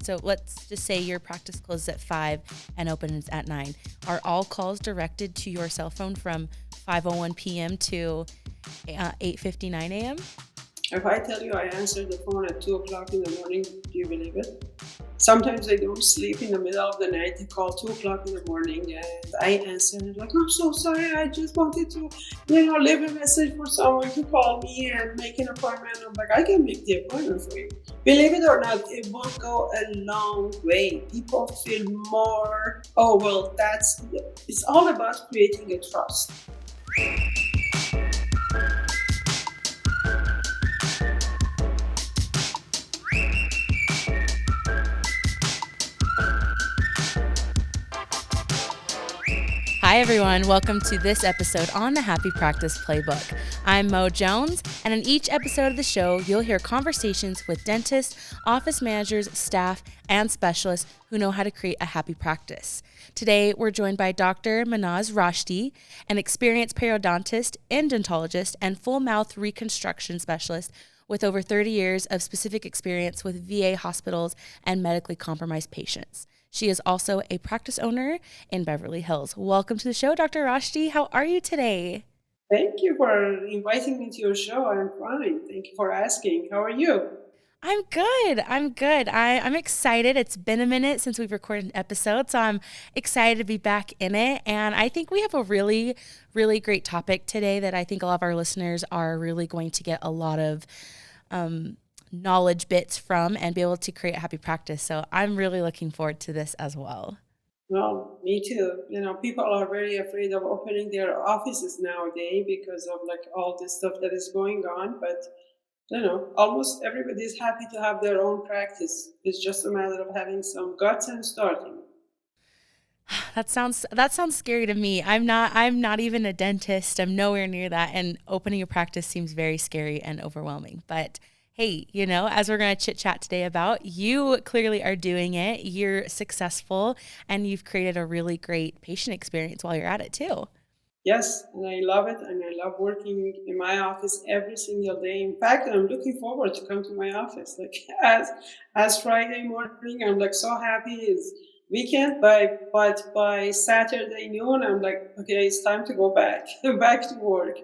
So let's just say your practice closes at 5 and opens at 9. Are all calls directed to your cell phone from 5:01 p.m. to 8:59 a.m.? If I tell you I answer the phone at 2 o'clock in the morning, do you believe it? Sometimes I don't sleep in the middle of the night. They call 2 o'clock in the morning and I answer and like, I'm so sorry. I just wanted to, leave a message for someone to call me and make an appointment. I'm like, I can make the appointment for you. Believe it or not, it will go a long way. People feel more, oh, well, it's all about creating a trust. Hi, everyone. Welcome to this episode on the Happy Practice Playbook. I'm Mo Jones, and in each episode of the show, you'll hear conversations with dentists, office managers, staff, and specialists who know how to create a happy practice. Today, we're joined by Dr. Mahnaz Rashti, an experienced periodontist, endodontics, and full mouth reconstruction specialist with over 30 years of specific experience with VA hospitals and medically compromised patients. She is also a practice owner in Beverly Hills. Welcome to the show, Dr. Rashti. How are you today? Thank you for inviting me to your show. I'm fine. Thank you for asking. How are you? I'm good. I'm excited. It's been a minute since we've recorded an episode, so I'm excited to be back in it. And I think we have a really, really great topic today that I think a lot of our listeners are really going to get a lot of knowledge bits from and be able to create a happy practice. So I'm really looking forward to this as well. Well, me too. People are very afraid of opening their offices nowadays because of like all this stuff that is going on. But almost everybody is happy to have their own practice. It's just a matter of having some guts and starting. That sounds scary to me. I'm not even a dentist. I'm nowhere near that, and opening a practice seems very scary and overwhelming. But hey, as we're going to chit chat today about, you clearly are doing it. You're successful and you've created a really great patient experience while you're at it too. Yes, and I love it, and I love working in my office every single day. In fact, I'm looking forward to come to my office. Like as Friday morning, I'm like so happy it's weekend, but by Saturday noon, I'm like, okay, it's time to go back back to work.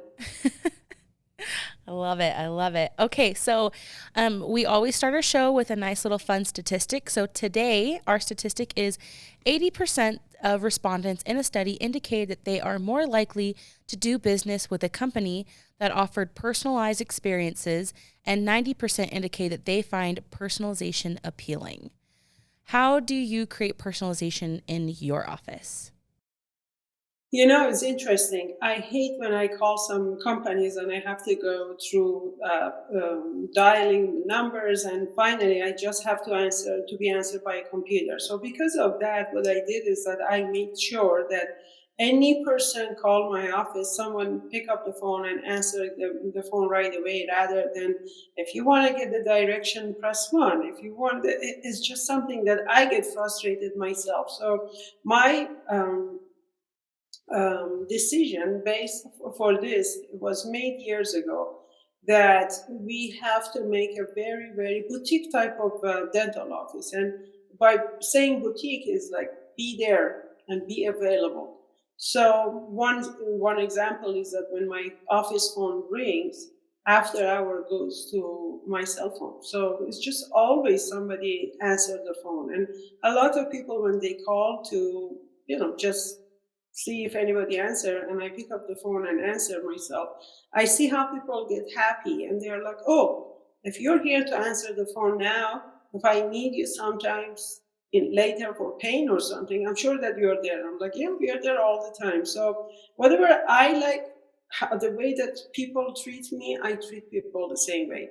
I love it. I love it. Okay, so we always start our show with a nice little fun statistic. So today, our statistic is 80% of respondents in a study indicated that they are more likely to do business with a company that offered personalized experiences, and 90% indicate that they find personalization appealing. How do you create personalization in your office? It's interesting. I hate when I call some companies and I have to go through dialing numbers, and finally I just have to be answered by a computer. So because of that, what I did is that I made sure that any person call my office, someone pick up the phone and answer the phone right away, rather than if you want to get the direction, press one. If you want, it's just something that I get frustrated myself. So my decision based for this was made years ago, that we have to make a very very boutique type of dental office. And by saying boutique is like be there and be available. So one example is that when my office phone rings, after hour goes to my cell phone, so it's just always somebody answer the phone. And a lot of people, when they call to just see if anybody answer, and I pick up the phone and answer myself, I see how people get happy and they're like, oh, if you're here to answer the phone now, if I need you sometimes in later for pain or something, I'm sure that you're there. I'm like, yeah, we are there all the time. So whatever I like, the way that people treat me, I treat people the same way.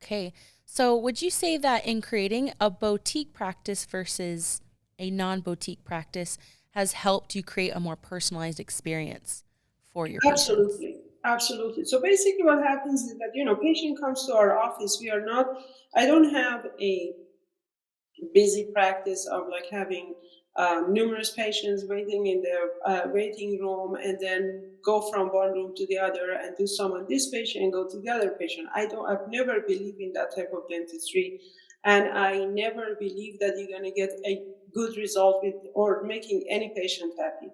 Okay. So, would you say that in creating a boutique practice versus a non boutique practice has helped you create a more personalized experience for your patients? Absolutely. Absolutely. So basically what happens is that, patient comes to our office. I don't have a busy practice of like having numerous patients waiting in the waiting room, and then go from one room to the other and do some on this patient and go to the other patient. I've never believed in that type of dentistry, and I never believe that you're going to get a good result with or making any patient happy.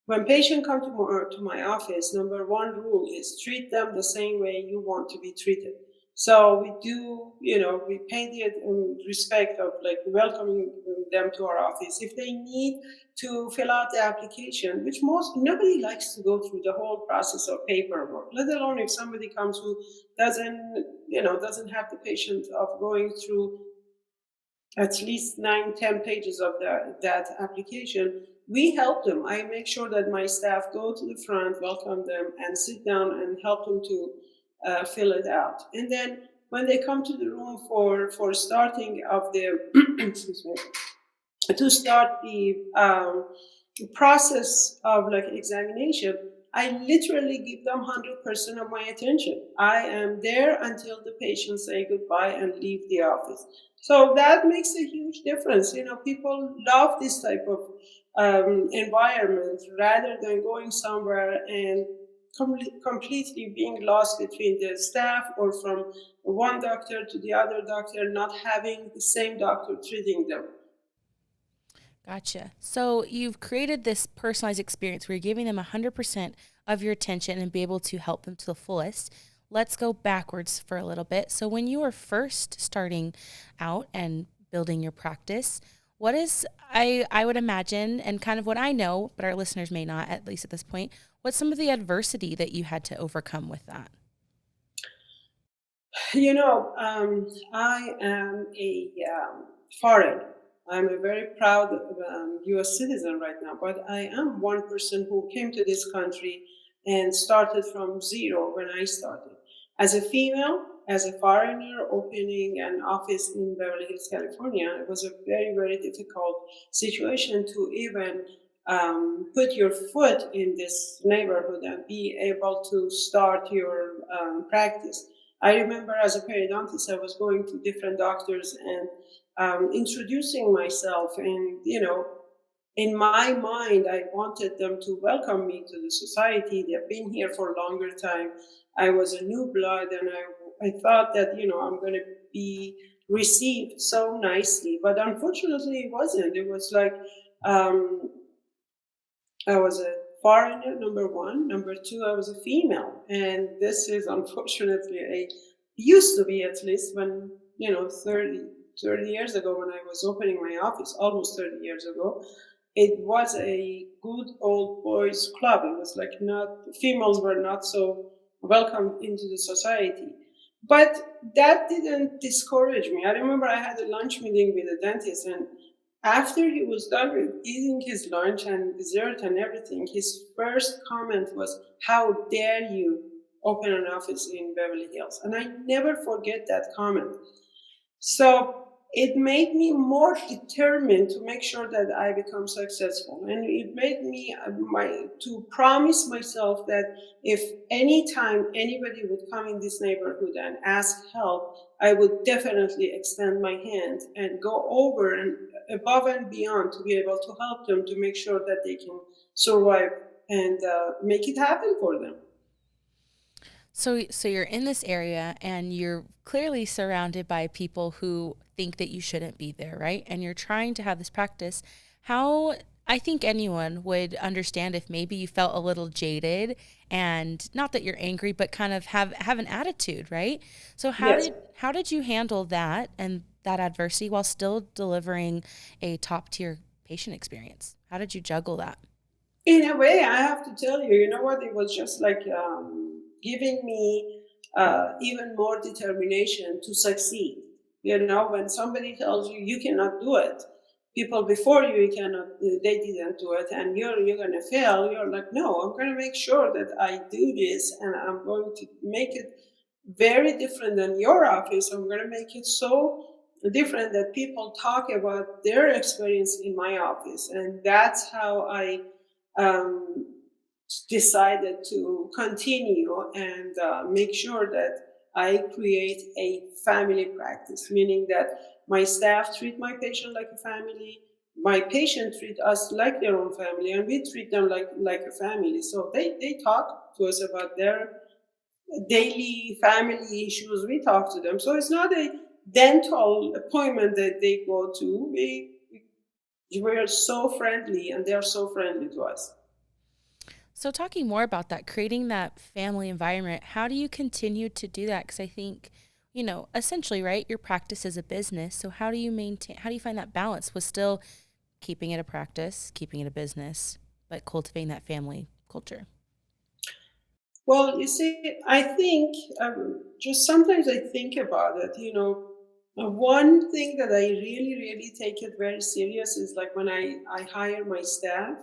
When patients come to my office, number one rule is treat them the same way you want to be treated. So we do, we pay the respect of like welcoming them to our office. If they need to fill out the application, which nobody likes to go through the whole process of paperwork, let alone if somebody comes who doesn't have the patience of going through at least 9, 10 pages of that application. We help them. I make sure that my staff go to the front, welcome them, and sit down and help them to fill it out. And then when they come to the room for starting of the excuse me, to start the process of like examination, I literally give them 100% of my attention. I am there until the patients say goodbye and leave the office. So that makes a huge difference. People love this type of environment rather than going somewhere and completely being lost between the staff or from one doctor to the other doctor, not having the same doctor treating them. Gotcha. So you've created this personalized experience where you're giving them 100% of your attention and be able to help them to the fullest. Let's go backwards for a little bit. So when you were first starting out and building your practice, what is I would imagine, and kind of what I know, but our listeners may not, at least at this point, what's some of the adversity that you had to overcome with that? I am a foreigner. I'm a very proud US citizen right now, but I am one person who came to this country and started from zero when I started. As a female, as a foreigner, opening an office in Beverly Hills, California, it was a very, very difficult situation to even put your foot in this neighborhood and be able to start your practice. I remember as a periodontist, I was going to different doctors and introducing myself. And, in my mind, I wanted them to welcome me to the society. They've been here for a longer time. I was a new blood, and I thought that, I'm going to be received so nicely. But unfortunately, it wasn't. It was like, um, I was a foreigner, number one. Number two, I was a female. And this is unfortunately used to be at least when, 30 years ago when I was opening my office, almost 30 years ago, it was a good old boys club. It was like not, females were not so welcomed into the society. But that didn't discourage me. I remember I had a lunch meeting with a dentist, and after he was done with eating his lunch and dessert and everything, his first comment was, "How dare you open an office in Beverly Hills?" And I never forget that comment. So it made me more determined to make sure that I become successful, and it made me to promise myself that if anytime anybody would come in this neighborhood and ask help, I would definitely extend my hand and go over and above and beyond to be able to help them to make sure that they can survive and make it happen for them. So you're in this area and you're clearly surrounded by people who think that you shouldn't be there, right? And you're trying to have this practice. How I think anyone would understand if maybe you felt a little jaded, and not that you're angry, but kind of have an attitude, right? So Yes. how did you handle that and that adversity while still delivering a top tier patient experience? How did you juggle that? In a way, I have to tell you, you know what? It was just like giving me even more determination to succeed. When somebody tells you you cannot do it, people before you cannot, they didn't do it, and you're going to fail. You're like, no, I'm going to make sure that I do this, and I'm going to make it very different than your office. I'm going to make it so different that people talk about their experience in my office, and that's how I um, decided to continue and make sure that I create a family practice, meaning that my staff treat my patient like a family. my patient treat us like their own family, and we treat them like a family. So they talk to us about their daily family issues. We talk to them. So it's not a dental appointment that they go to. We're so friendly, and they're so friendly to us. So, talking more about that, creating that family environment, how do you continue to do that? Because I think, essentially, right, your practice is a business. So, how do you find that balance with still keeping it a practice, keeping it a business, but cultivating that family culture? Well, you see, I think just sometimes I think about it. One thing that I really, really take it very serious is like when I hire my staff,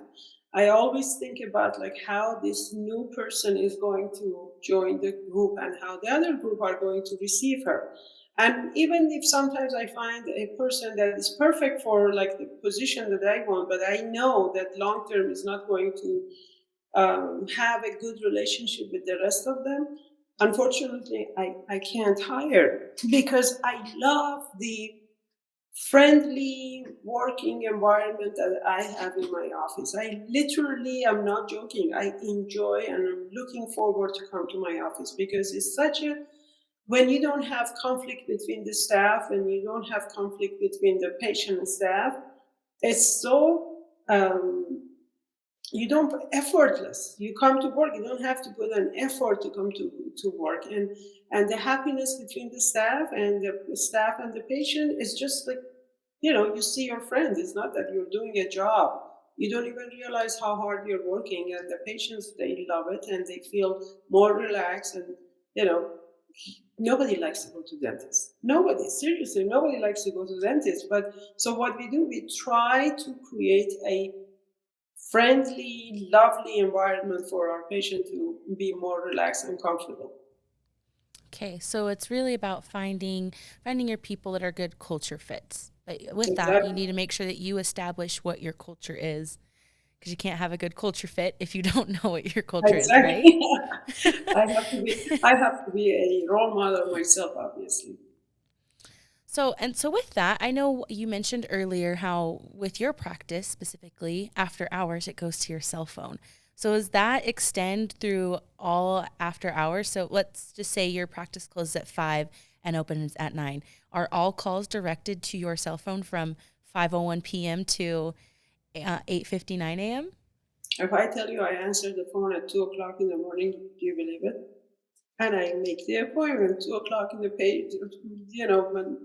I always think about like how this new person is going to join the group and how the other group are going to receive her. And even if sometimes I find a person that is perfect for like the position that I want, but I know that long term is not going to have a good relationship with the rest of them, unfortunately, I can't hire because I love the friendly working environment that I have in my office. I literally am not joking. I enjoy and I'm looking forward to come to my office because it's such a when you don't have conflict between the staff and you don't have conflict between the patient and staff, it's so you don't effortless. You come to work, you don't have to put an effort to come to work, and the happiness between the staff and the patient is just like, you see your friend. It's not that you're doing a job. You don't even realize how hard you're working, and the patients, they love it and they feel more relaxed. And you know nobody likes to go to dentist. Nobody, seriously, nobody likes to go to dentist. But so what we do, we try to create a friendly, lovely environment for our patient to be more relaxed and comfortable. Okay, so it's really about finding your people that are good culture fits. But with that, you Exactly. need to make sure that you establish what your culture is, because you can't have a good culture fit if you don't know what your culture is, right? Exactly. I have to be a role model myself, obviously. So with that, I know you mentioned earlier how with your practice specifically, after hours it goes to your cell phone. So does that extend through all after hours? So let's just say your practice closes at 5 and opens at 9. Are all calls directed to your cell phone from 5:01 p.m. to 8:59 a.m.? If I tell you I answer the phone at 2 o'clock in the morning, do you believe it? And I make the appointment 2 o'clock in the page. When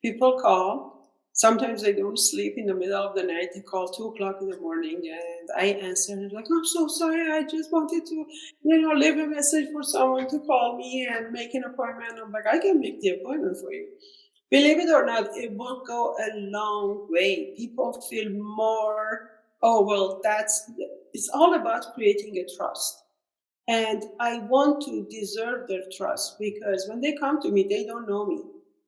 people call, sometimes they don't sleep in the middle of the night. They call 2 o'clock in the morning, and I answer and like, I'm so sorry. I just wanted to, leave a message for someone to call me and make an appointment. I'm like, I can make the appointment for you. Believe it or not, it will go a long way. People feel more, oh, well, it's all about creating a trust. And I want to deserve their trust because when they come to me, they don't know me.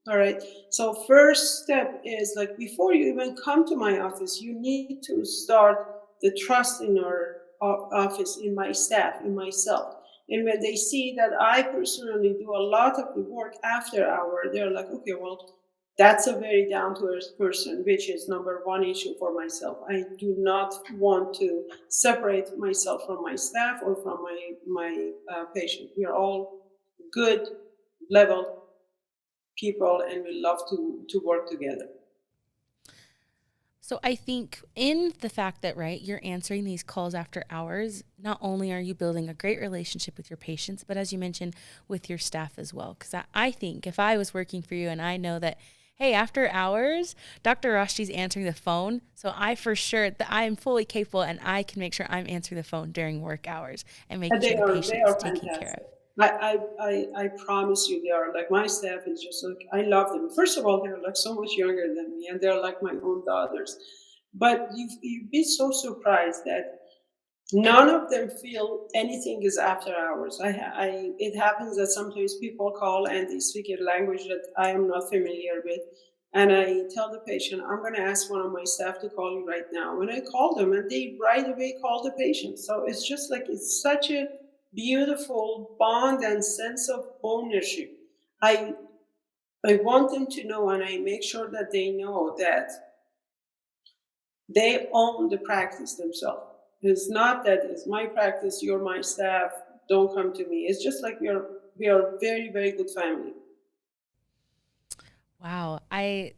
All right. So, first step is like before you even come to my office, you need to start the trust in our office, in my staff, in myself. And when they see that I personally do a lot of the work after hour, they're like, okay, well, that's a very down to earth person, which is number one issue for myself. I do not want to separate myself from my staff or from my patient. We are all good level people, and we love to work together. So I think in the fact that, right, you're answering these calls after hours, not only are you building a great relationship with your patients, but as you mentioned, with your staff as well. Because I think if I was working for you and I know that, hey, after hours, Dr. Rashti's answering the phone, so I for sure that I am fully capable and I can make sure I'm answering the phone during work hours and making And sure they the are they patient is are taken care fantastic. of. I promise you, they are like my staff is just like I love them. First of all, they're like so much younger than me, and they're like my own daughters. But you'd be so surprised that none of them feel anything is after hours. It happens that sometimes people call and they speak a language that I am not familiar with. And I tell the patient, I'm going to ask one of my staff to call you right now. When I call them, and they right away call the patient. So it's just like it's such a beautiful bond and sense of ownership. I I want them to know, and I make sure that they know that They own the practice themselves. It's not that it's my practice, you're my staff, don't come to me. It's just like we are very, very good family. Wow. I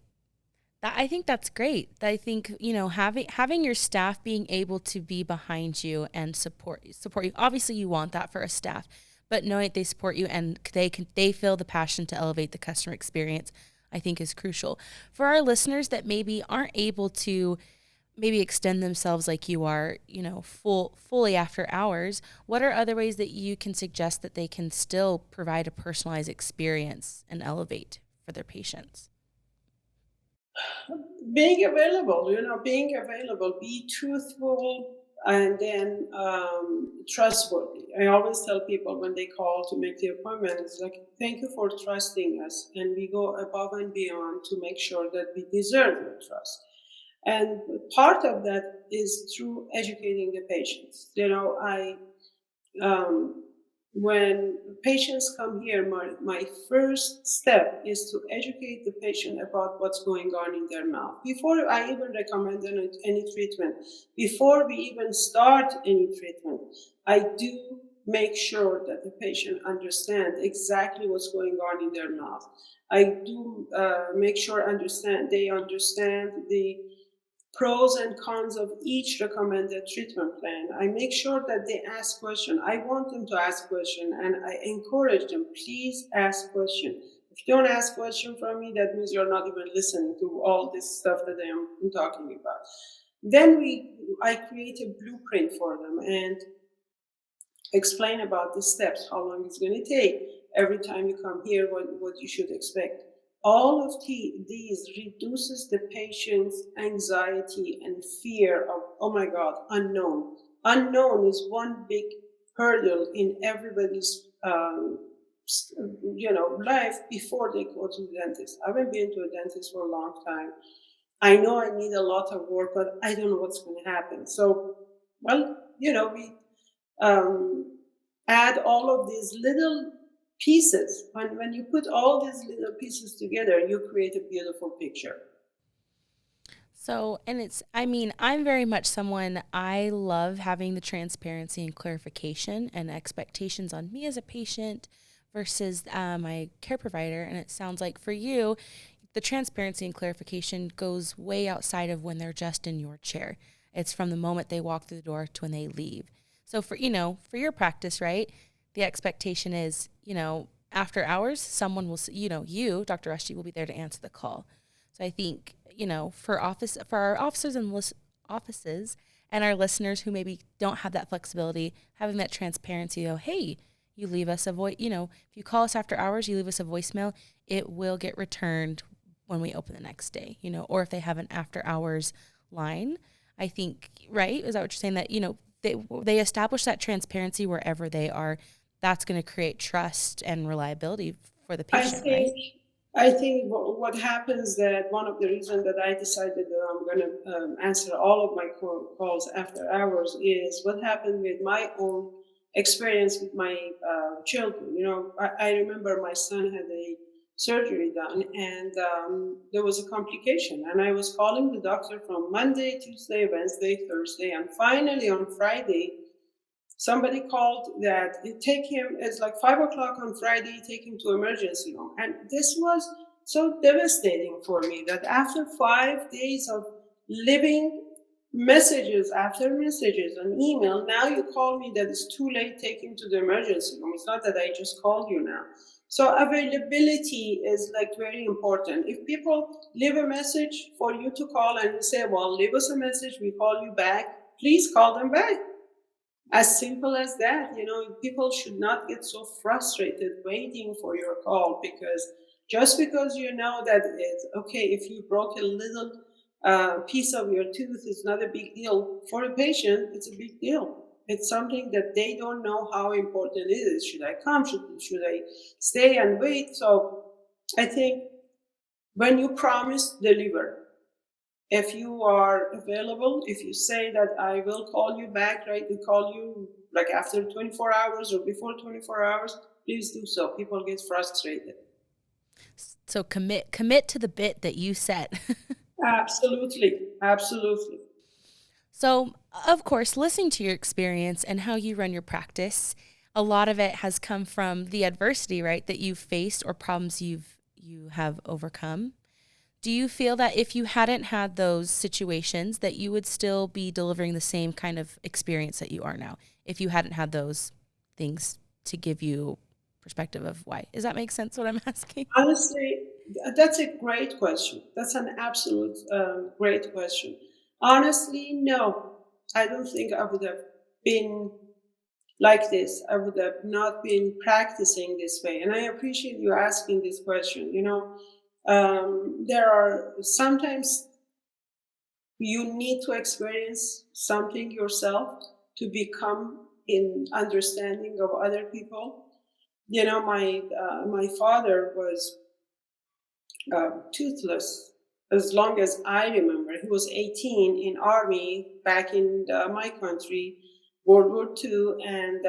think that's great. I think, having your staff being able to be behind you and support you. Obviously you want that for a staff, but knowing that they support you and they feel the passion to elevate the customer experience, I think is crucial. For our listeners that maybe aren't able to maybe extend themselves like you are, fully after hours, what are other ways that you can suggest that they can still provide a personalized experience and elevate for their patients? Being available, be truthful, and then trustworthy. I always tell people when they call to make the appointment, it's like, thank you for trusting us, and we go above and beyond to make sure that we deserve your trust. And part of that is through educating the patients. I um, when patients come here, my first step is to educate the patient about what's going on in their mouth before I even recommend any treatment. Before we even start any treatment, I do make sure that the patient understands exactly what's going on in their mouth. I do make sure they understand the pros and cons of each recommended treatment plan. I make sure that they ask questions. I want them to ask questions, and I encourage them, please ask questions. If you don't ask questions from me, that means you're not even listening to all this stuff that I'm talking about. Then I create a blueprint for them and explain about the steps, how long it's going to take. Every time you come here, what you should expect. All of these reduces the patient's anxiety and fear of, oh my God, unknown. Unknown is one big hurdle in everybody's life before they go to the dentist. I haven't been to a dentist for a long time. I know I need a lot of work, but I don't know what's going to happen. So, well, we um, add all of these little pieces. When you put all these little pieces together, you create a beautiful picture. So, and I mean, I'm very much someone, I love having the transparency and clarification and expectations on me as a patient versus my care provider. And it sounds like for you, the transparency and clarification goes way outside of when they're just in your chair. It's from the moment they walk through the door to when they leave. So for your practice, right? The expectation is, after hours, someone will, you, Dr. Rashti, will be there to answer the call. So I think, for our officers and offices and our listeners who maybe don't have that flexibility, having that transparency, hey, you leave us a voice, if you call us after hours, you leave us a voicemail, it will get returned when we open the next day, or if they have an after hours line. I think, right? Is that what you're saying? That, they establish that transparency wherever they are. That's going to create trust and reliability for the I patient, think right? I think what happens, that one of the reasons that I decided that I'm going to answer all of my calls after hours is what happened with my own experience with my children. I remember my son had a surgery done, and there was a complication, and I was calling the doctor from Monday, Tuesday, Wednesday, Thursday, and finally on Friday somebody called that it take him, it's like 5 o'clock on Friday, take him to emergency room. And this was so devastating for me that after 5 days of living messages after messages and email, now you call me that it's too late, take him to the emergency room. It's not that I just called you now. So availability is like very important. If people leave a message for you to call and you say, well, leave us a message, we call you back, please call them back. As simple as that. People should not get so frustrated waiting for your call, because just because you know that it's okay, if you broke a little piece of your tooth, it's not a big deal. For a patient, it's a big deal. It's something that they don't know how important it is. Should I come? Should I stay and wait? So I think when you promise, deliver. If you are available, if you say that I will call you back, right? We call you like after 24 hours or before 24 hours, please do so. People get frustrated. So commit to the bit that you set. Absolutely. Absolutely. So, of course, listening to your experience and how you run your practice, a lot of it has come from the adversity, right, that you've faced or problems you have overcome. Do you feel that if you hadn't had those situations that you would still be delivering the same kind of experience that you are now if you hadn't had those things to give you perspective of why? Does that make sense what I'm asking? Honestly, that's a great question. That's an absolute great question. Honestly, no, I don't think I would have been like this. I would have not been practicing this way. And I appreciate you asking this question. There are sometimes you need to experience something yourself to become in understanding of other people. My father was toothless as long as I remember. He was 18 in army back in my country, World War II, and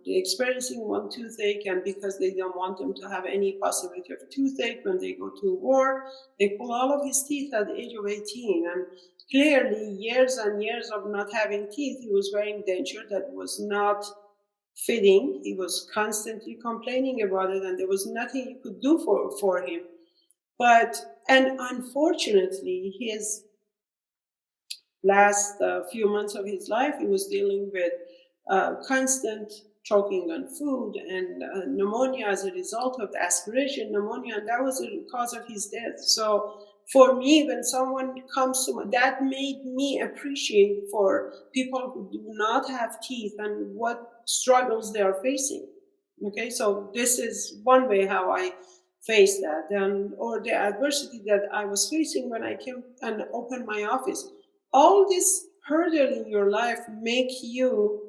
experiencing one toothache. And because they don't want them to have any possibility of toothache when they go to war, they pull all of his teeth at the age of 18. And clearly, years and years of not having teeth, he was wearing denture that was not fitting. He was constantly complaining about it, and there was nothing you could do for him. And unfortunately, his last few months of his life, he was dealing with constant choking on food and pneumonia as a result of the aspiration pneumonia, and that was the cause of his death. So for me, when someone comes to me, that made me appreciate for people who do not have teeth and what struggles they are facing. Okay, so this is one way how I face that, and or the adversity that I was facing when I came and opened my office. All this hurdle in your life make you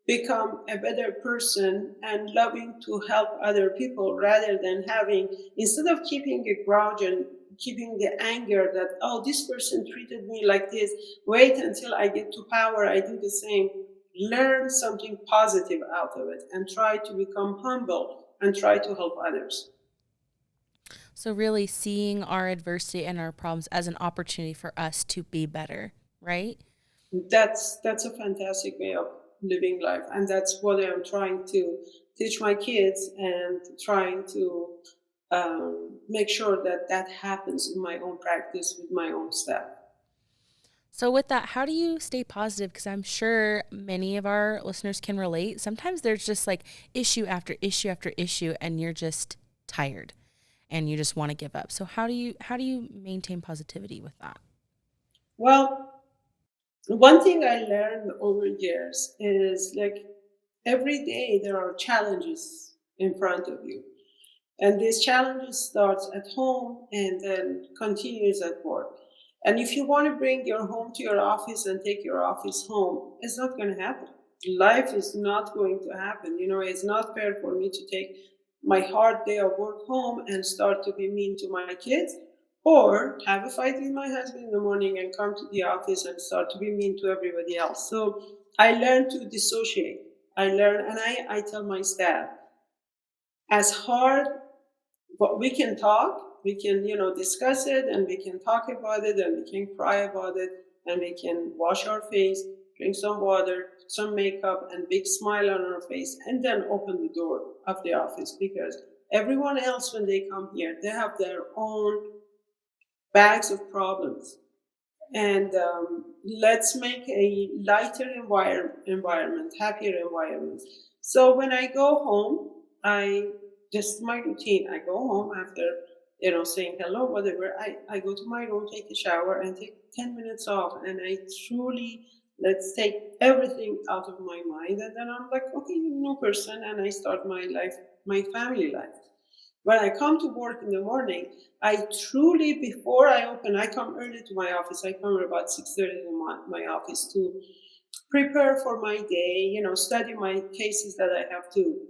become a better person and loving to help other people rather than having, instead of keeping a grudge and keeping the anger that, oh, this person treated me like this, wait until I get to power, I do the same. Learn something positive out of it and try to become humble and try to help others. So, really seeing our adversity and our problems as an opportunity for us to be better, right? That's a fantastic way of living life, and that's what I'm trying to teach my kids and trying to make sure that that happens in my own practice with my own staff. So, with that, how do you stay positive? Because I'm sure many of our listeners can relate. Sometimes there's just like issue after issue after issue, and you're just tired and you just want to give up. So, how do you maintain positivity with that? Well, one thing I learned over years is like every day there are challenges in front of you. And these challenges starts at home and then continues at work. And if you want to bring your home to your office and take your office home, it's not going to happen. Life is not going to happen. It's not fair for me to take my hard day of work home and start to be mean to my kids, or have a fight with my husband in the morning and come to the office and start to be mean to everybody else. So I learned to dissociate. I tell my staff, as hard, but we can talk, we can, discuss it, and we can talk about it, and we can cry about it, and we can wash our face, drink some water, some makeup, and big smile on our face, and then open the door of the office, because everyone else, when they come here, they have their own bags of problems. And let's make a lighter environment, happier environment. So when I go home, I just my routine. I go home after saying hello, whatever. I go to my room, take a shower, and take 10 minutes off, and I truly let's take everything out of my mind, and then I'm like, okay, new person, and I start my life, my family life. When I come to work in the morning, I truly, before I open, I come early to my office. I come at about 6:30 to my office to prepare for my day, study my cases that I have to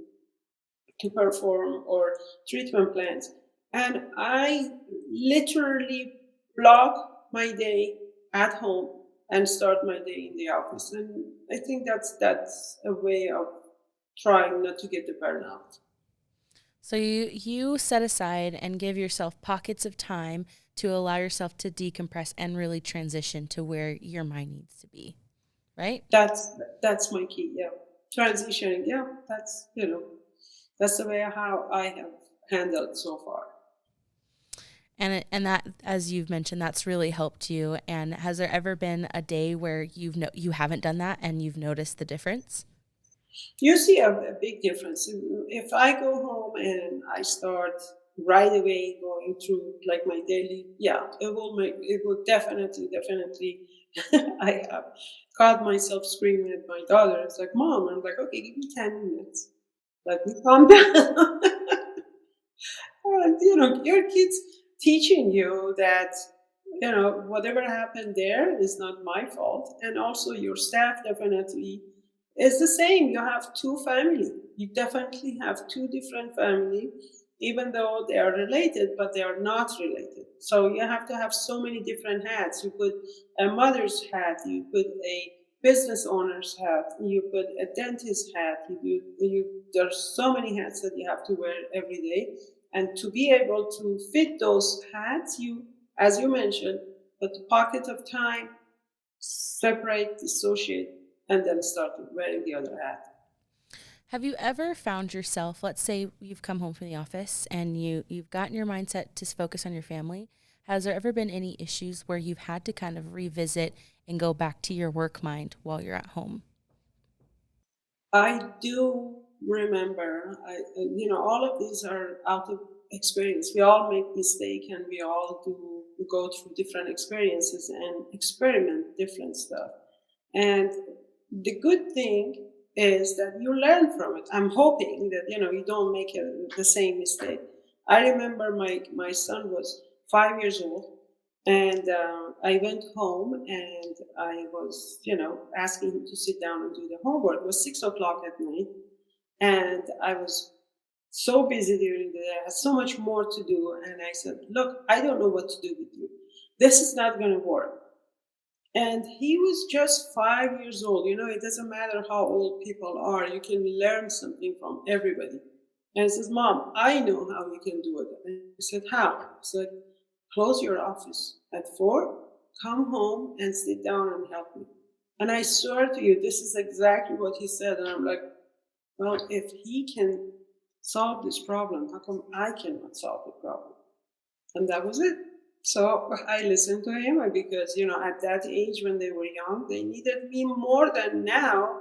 perform or treatment plans. And I literally block my day at home and start my day in the office. And I think that's a way of trying not to get the burnout. So you set aside and give yourself pockets of time to allow yourself to decompress and really transition to where your mind needs to be. right? That's that's my key. Yeah, transitioning. Yeah, that's that's the way how I have handled so far. And that, as you've mentioned, that's really helped you. And has there ever been a day where you haven't done that and you've noticed the difference? You see a big difference. If I go home and I start right away going through like my daily, yeah, it will definitely. I have caught myself screaming at my daughter. It's like, Mom, I'm like, okay, give me 10 minutes. Let me calm down. And, your kids teaching you that, whatever happened there is not my fault. And also your staff definitely is the same. You have two family. You definitely have two different family, even though they are related, but they are not related. So you have to have so many different hats. You put a mother's hat, you put a business owner's hat, you put a dentist hat, there's so many hats that you have to wear every day. And to be able to fit those hats, as you mentioned, put a pocket of time, separate, dissociate, and then start wearing the other hat. Have you ever found yourself, let's say you've come home from the office and you've gotten your mindset to focus on your family. Has there ever been any issues where you've had to kind of revisit and go back to your work mind while you're at home? I do remember, all of these are out of experience. We all make mistake and we all do go through different experiences and experiment different stuff. And the good thing is that you learn from it. I'm hoping that, you don't make the same mistake. I remember my son was 5 years old, and I went home and I was, asking him to sit down and do the homework. It was 6 o'clock at night. And I was so busy during the day. I had so much more to do. And I said, Look, I don't know what to do with you. This is not going to work. And he was just 5 years old. It doesn't matter how old people are, you can learn something from everybody. And he says, Mom, I know how you can do it. And I said, How? He said, Close your office at 4, come home and sit down and help me. And I swear to you, this is exactly what he said. And I'm like, well, if he can solve this problem, how come I cannot solve the problem? And that was it. So I listened to him because, at that age when they were young, they needed me more than now.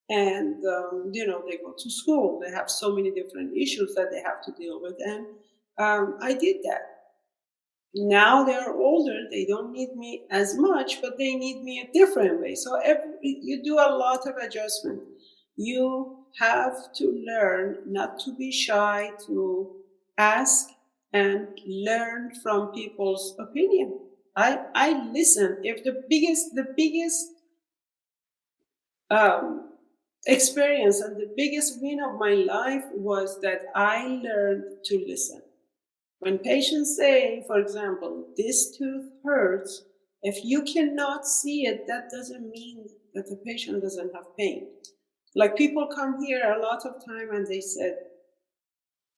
And, they go to school, they have so many different issues that they have to deal with. And I did that. Now they're older, they don't need me as much, but they need me a different way. So you do a lot of adjustment. You have to learn not to be shy, to ask and learn from people's opinion. I listen. If the biggest um, experience and the biggest win of my life was that I learned to listen. When patients say, for example, this tooth hurts, if you cannot see it, that doesn't mean that the patient doesn't have pain. Like people come here a lot of time and they said,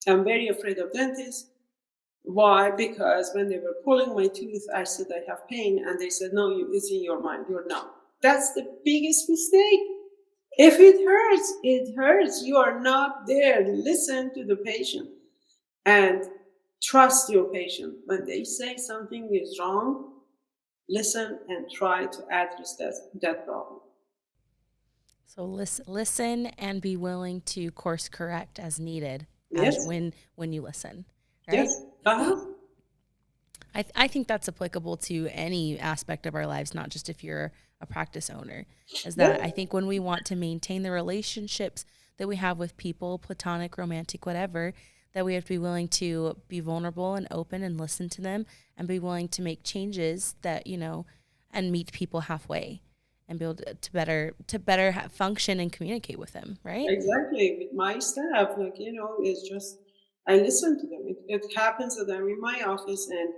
I'm very afraid of dentists. Why? Because when they were pulling my tooth, I said I have pain, and they said, no, it's in your mind. You're not. That's the biggest mistake. If it hurts, it hurts. You are not there. Listen to the patient and trust your patient. When they say something is wrong, listen and try to address that problem. So listen and be willing to course correct as needed as Yes, when you listen, right? yes, uh-huh. I think that's applicable to any aspect of our lives, not just if you're a practice owner. Is that I Yep, think when we want to maintain the relationships that we have with people, platonic, romantic, whatever, that we have to be willing to be vulnerable and open and listen to them and be willing to make changes that, and meet people halfway and be able to better function and communicate with them, right? exactly. With my staff, like, it's just, I listen to them. It happens that I'm in my office and,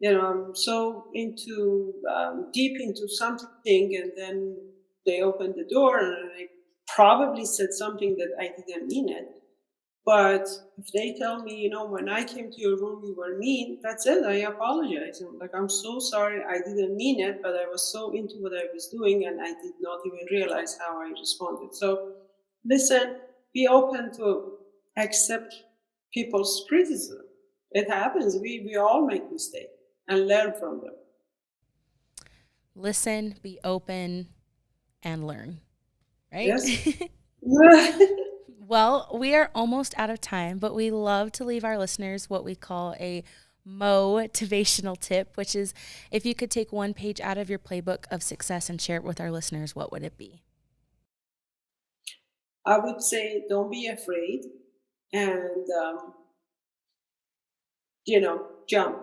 I'm so deep into something, and then they open the door and I probably said something that I didn't mean it. But if they tell me, when I came to your room, you were mean, that's it. I apologize. I'm so sorry. I didn't mean it, but I was so into what I was doing and I did not even realize how I responded. So listen, be open to accept people's criticism. It happens. We all make mistakes and learn from them. Listen, be open, and learn, right? Yes. Well, we are almost out of time, but we love to leave our listeners what we call a motivational tip, which is if you could take one page out of your playbook of success and share it with our listeners, what would it be? I would say don't be afraid and, jump.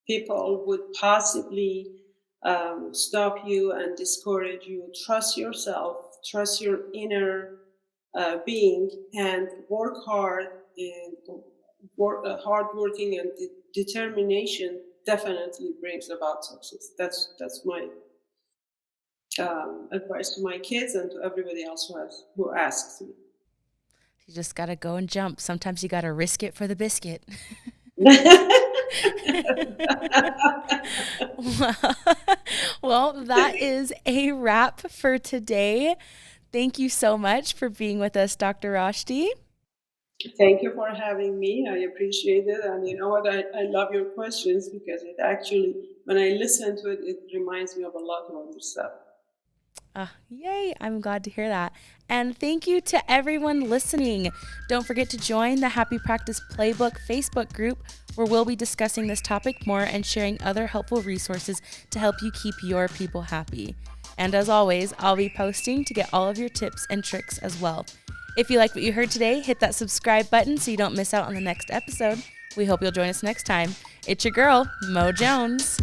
People would possibly stop you and discourage you. Trust yourself, trust your inner being, and work hard. And hard working and determination definitely brings about success. That's my advice to my kids and to everybody else who asks me. You just got to go and jump. Sometimes you got to risk it for the biscuit. Well, that is a wrap for today. Thank you so much for being with us, Dr. Rashti. Thank you for having me. I appreciate it. And you know what? I love your questions because it actually, when I listen to it, it reminds me of a lot of other stuff. Yay, I'm glad to hear that. And thank you to everyone listening. Don't forget to join the Happy Practice Playbook Facebook group where we'll be discussing this topic more and sharing other helpful resources to help you keep your people happy. And as always, I'll be posting to get all of your tips and tricks as well. If you like what you heard today, hit that subscribe button so you don't miss out on the next episode. We hope you'll join us next time. It's your girl, Mo Jones.